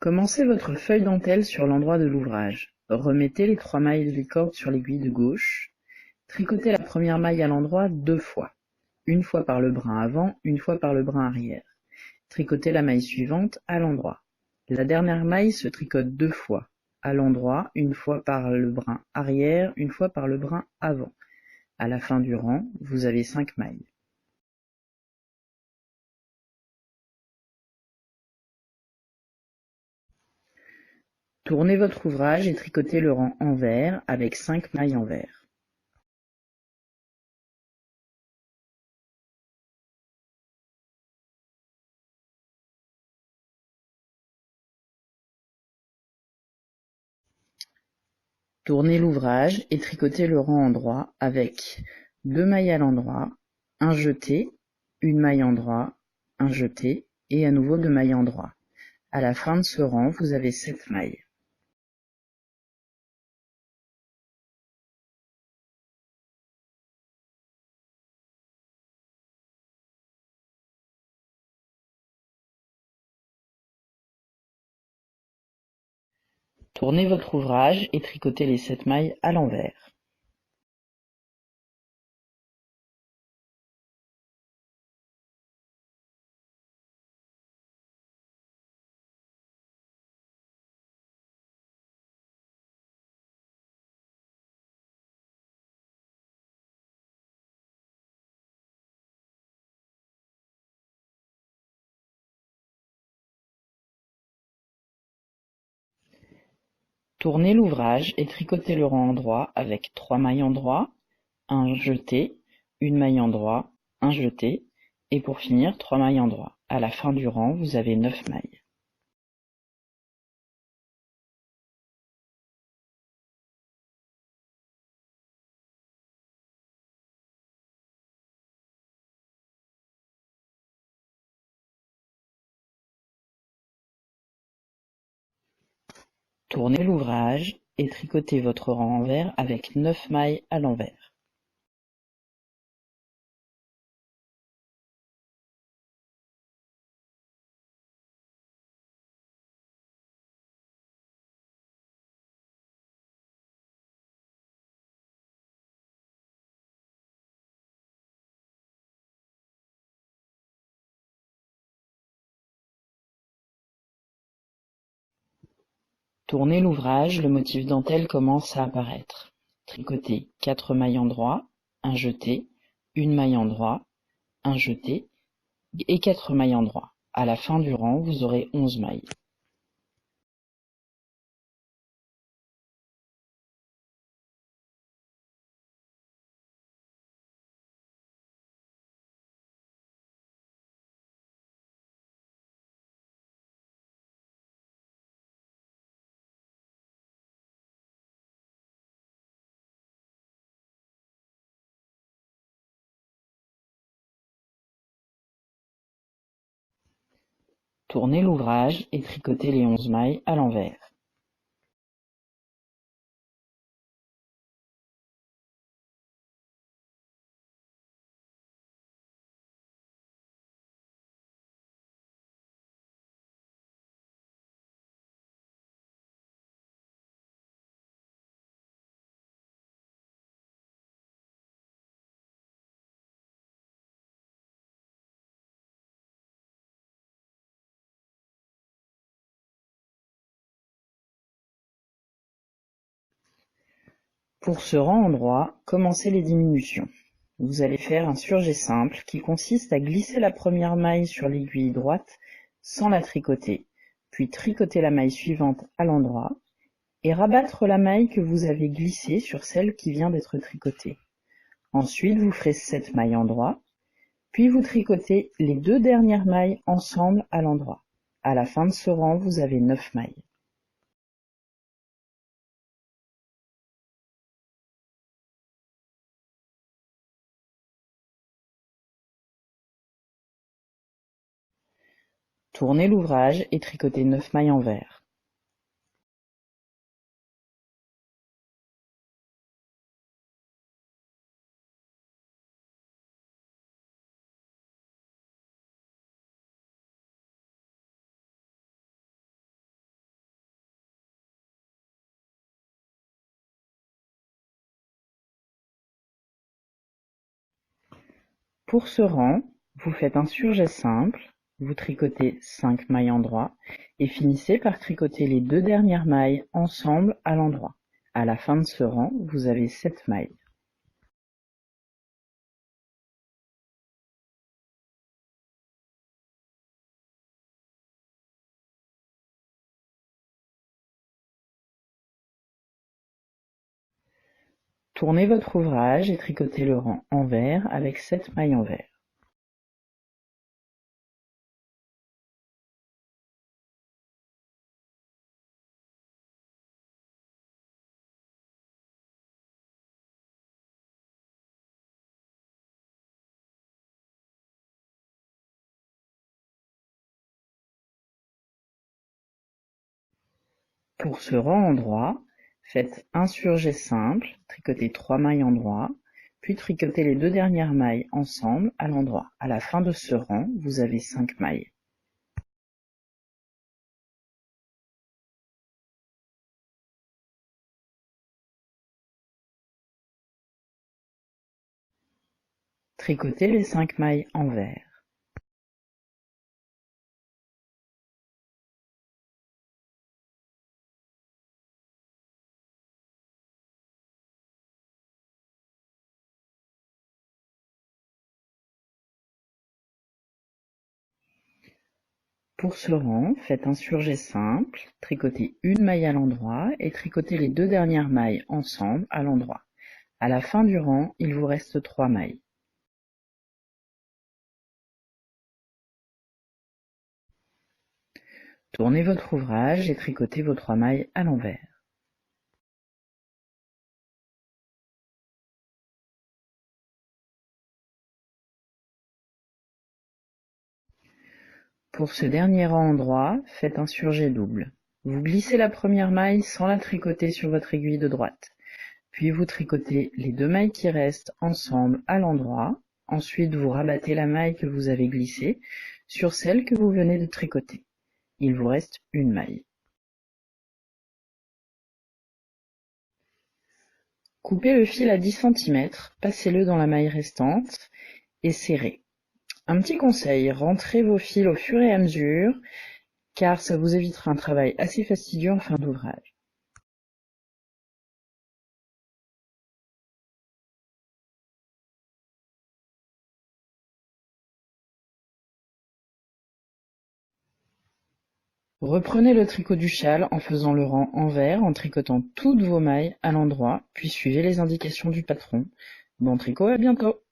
Commencez votre feuille dentelle sur l'endroit de l'ouvrage. Remettez les 3 mailles de licorne sur l'aiguille de gauche. Tricotez la première maille à l'endroit 2 fois. Une fois par le brin avant, une fois par le brin arrière. Tricotez la maille suivante à l'endroit. La dernière maille se tricote 2 fois. À l'endroit, une fois par le brin arrière, une fois par le brin avant. À la fin du rang, vous avez 5 mailles. Tournez votre ouvrage et tricotez le rang envers avec 5 mailles envers. Tournez l'ouvrage et tricotez le rang endroit avec 2 mailles à l'endroit, un jeté, une maille endroit, un jeté et à nouveau 2 mailles endroit. À la fin de ce rang, vous avez 7 mailles. Tournez votre ouvrage et tricotez les 7 mailles à l'envers. Tournez l'ouvrage et tricotez le rang endroit avec 3 mailles endroit, un jeté, une maille endroit, un jeté et pour finir 3 mailles endroit. À la fin du rang, vous avez 9 mailles. Tournez l'ouvrage et tricotez votre rang envers avec 9 mailles à l'envers. Tournez l'ouvrage, le motif dentelle commence à apparaître. Tricotez 4 mailles endroit, un jeté, une maille endroit, un jeté et 4 mailles endroit. À la fin du rang, vous aurez 11 mailles. Tournez l'ouvrage et tricotez les 11 mailles à l'envers. Pour ce rang endroit, commencez les diminutions. Vous allez faire un surjet simple qui consiste à glisser la première maille sur l'aiguille droite sans la tricoter, puis tricoter la maille suivante à l'endroit et rabattre la maille que vous avez glissée sur celle qui vient d'être tricotée. Ensuite, vous ferez 7 mailles endroit, puis vous tricotez les 2 dernières mailles ensemble à l'endroit. À la fin de ce rang, vous avez 9 mailles. Tournez l'ouvrage et tricotez 9 mailles envers. Pour ce rang, vous faites un surjet simple, vous tricotez 5 mailles endroit et finissez par tricoter les 2 dernières mailles ensemble à l'endroit. À la fin de ce rang, vous avez 7 mailles. Tournez votre ouvrage et tricotez le rang envers avec 7 mailles envers. Pour ce rang endroit, faites un surjet simple, tricotez 3 mailles endroit, puis tricotez les 2 dernières mailles ensemble à l'endroit. À la fin de ce rang, vous avez 5 mailles. Tricotez les 5 mailles envers. Pour ce rang, faites un surjet simple, tricotez une maille à l'endroit et tricotez les 2 dernières mailles ensemble à l'endroit. À la fin du rang, il vous reste 3 mailles. Tournez votre ouvrage et tricotez vos 3 mailles à l'envers. Pour ce dernier rang endroit, faites un surjet double. Vous glissez la première maille sans la tricoter sur votre aiguille de droite. Puis vous tricotez les 2 mailles qui restent ensemble à l'endroit. Ensuite, vous rabattez la maille que vous avez glissée sur celle que vous venez de tricoter. Il vous reste une maille. Coupez le fil à 10 cm, passez-le dans la maille restante et serrez. Un petit conseil, rentrez vos fils au fur et à mesure, car ça vous évitera un travail assez fastidieux en fin d'ouvrage. Reprenez le tricot du châle en faisant le rang envers, en tricotant toutes vos mailles à l'endroit, puis suivez les indications du patron. Bon tricot, à bientôt!